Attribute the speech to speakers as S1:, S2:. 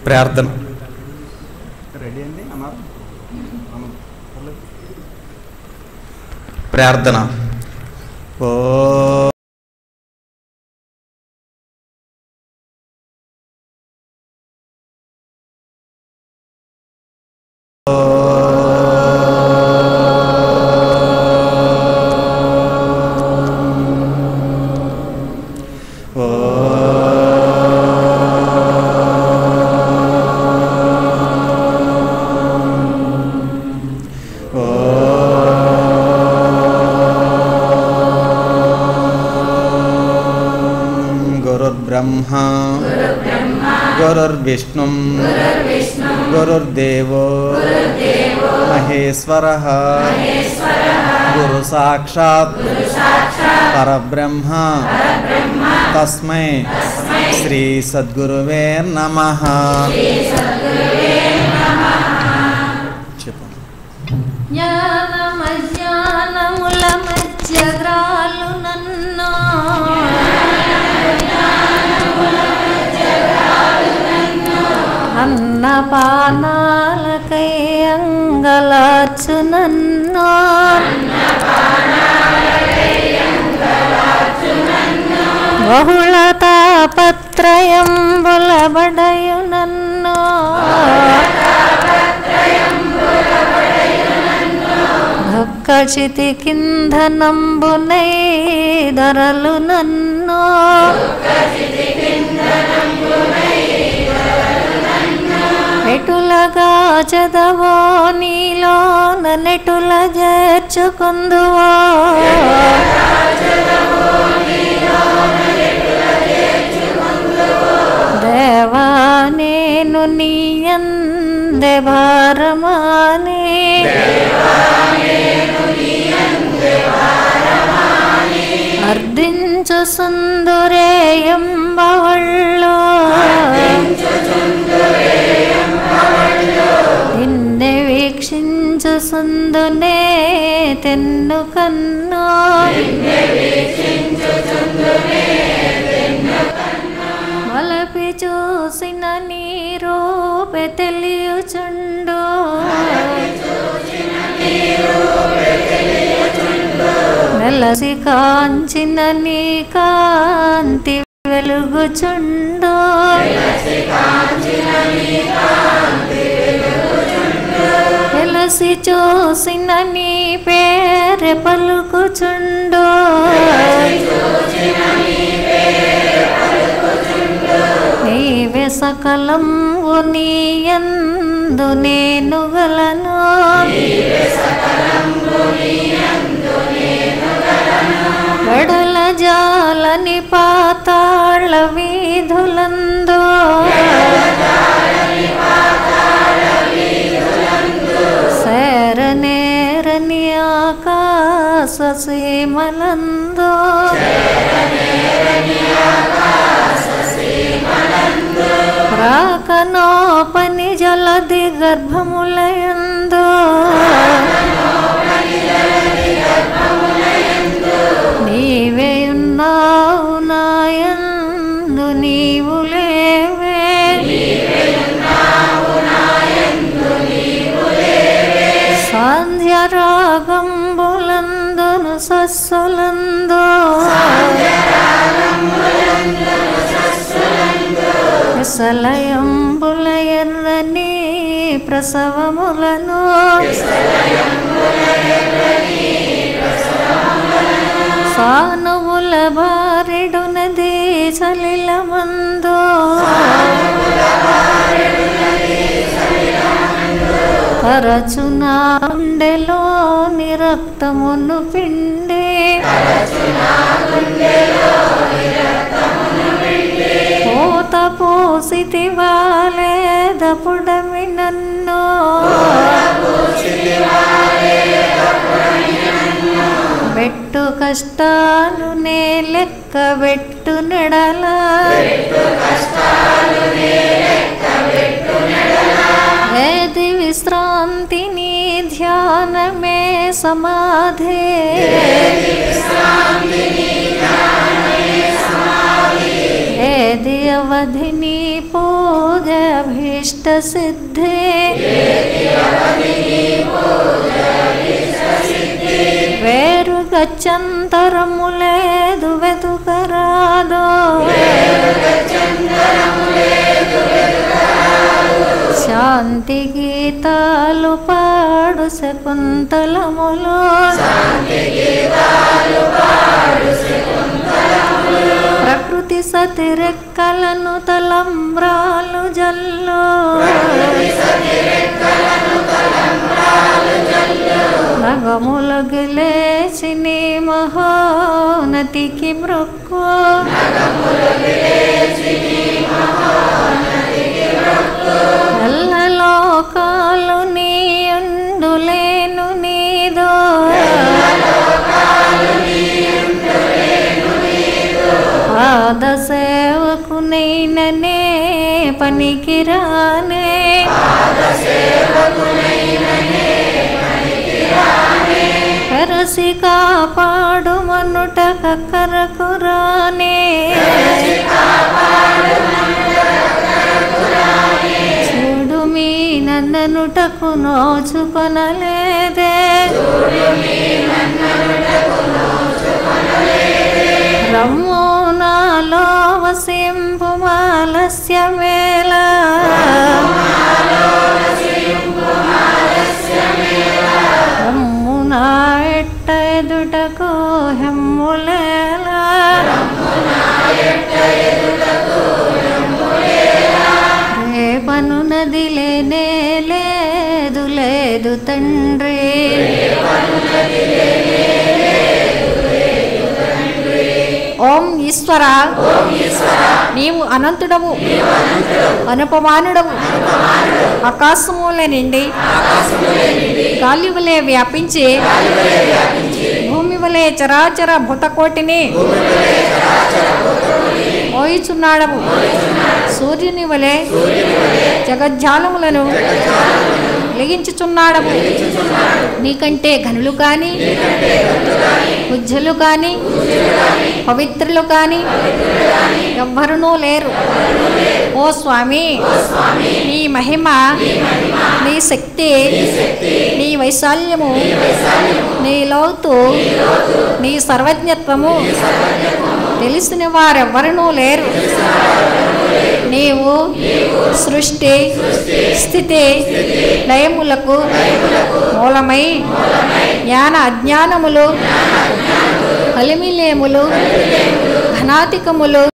S1: ప్రార్థన. ప్రార్థన. ఓ गुरुर्ब्रह्मा गुरुर्विष्णु गुरुर्देवो महेश्वरः गुरु साक्षात् परब्रह्म तस्मै श्री सद्गुरुवे नमः.
S2: జ్ఞానమజ్ఞానముల మధ్యగ్రాలు నన్ను అన్నపానాలకై అంగలార్చు నన్ను బహుళ తాపత్రయంబులబడయు నన్ను దుఃఖచితి కింధనంబునై ధరలు నన్ను ఎటులగా చదవో నీలో నెటుల చేర్చుకుందువో దేవా నేను నీయందే భారమాని అర్ధించు సుందురేయంబవళ్ళు నిన్నే వీక్షించు సుందునే తెన్ను కన్ను మలపి చూసిన నీ రూపే తెలియచుండు నెలసి కాంచిన నీ కాంతి వెలుగుచుండు వెలసి చూసిన నీ పేరె పలుకుచుండు నీవే సకలంబు నీయందు నేను గలను వెడల జాలని పాతాళ వీధులందు శరణేరని ఆకాశ సీమలందు ప్రాకనోపని జలది గర్భములయందు నీవే ఉన్నావు నాయందు నీవు లేవే సాంధ్య రాగంబులందును సస్సులందు విసలయంబుల ఎర్రని ప్రసవములను సానువుల బారెడు నది సలిలమందు కరచునాండెలో నిరక్తమును పిండే పోత పోసితి వాలేదపుడమి నన్ను బెట్టు కష్టాలు నే లెక్క బెట్టు నెడల ఏది విశ్రాంతి నీ ధ్యానమే సమాధి ఏది అవధి నీ పూజ అభీష్ట సిద్ధి వేరు గచ్చంతరము లేదు వెతుకరాదో శాంతి గీతాలు పాడు శకుంతలములు ప్రకృతి సతిరెక్కలను తలంబ్రాలు జల్లు నగములగు లేచి నీ మహోన్నతికి మృక్కు ఎల్లలోకాలు నీ ఉండులేను నీదో పాద సేవకునైననే పనికిరానే కరసి కాపాడు మనుట కక్కరకురానే చూడు మీ నన్ననుటకు నోచుకొనలేదే రమ్ము నాలో వసింపు మాలస్యమేళ రమ్ము నా ఎట్ట ఎదుటకు హెమ్ములేలా రేపను నది లేనే లేదు లేదు తండ్రి ఓం ఈశ్వర నీవు అనంతుడవు అనుపమానుడవు ఆకాశముల నుండి గాలి వలె వ్యాపించి భూమి వలె చరాచర భూతకోటిని మోయిచున్నాడవు సూర్యుని వలె జగజ్జాలములను వెలిగించుచున్నాడవు నీకంటే ఘనులు కానీ పూజ్యులు కానీ పవిత్రులు కానీ ఎవ్వరునూ లేరు. ఓ స్వామి, నీ మహిమ, నీ శక్తి, నీ వైశాల్యము, నీ లోతు, నీ సర్వజ్ఞత్వము తెలిసిన వారెవ్వరునూ లేరు. నీవు సృష్టి స్థితి లయములకు మూలమై జ్ఞాన అజ్ఞానములు కలిమిలేములు ఘనాతికములు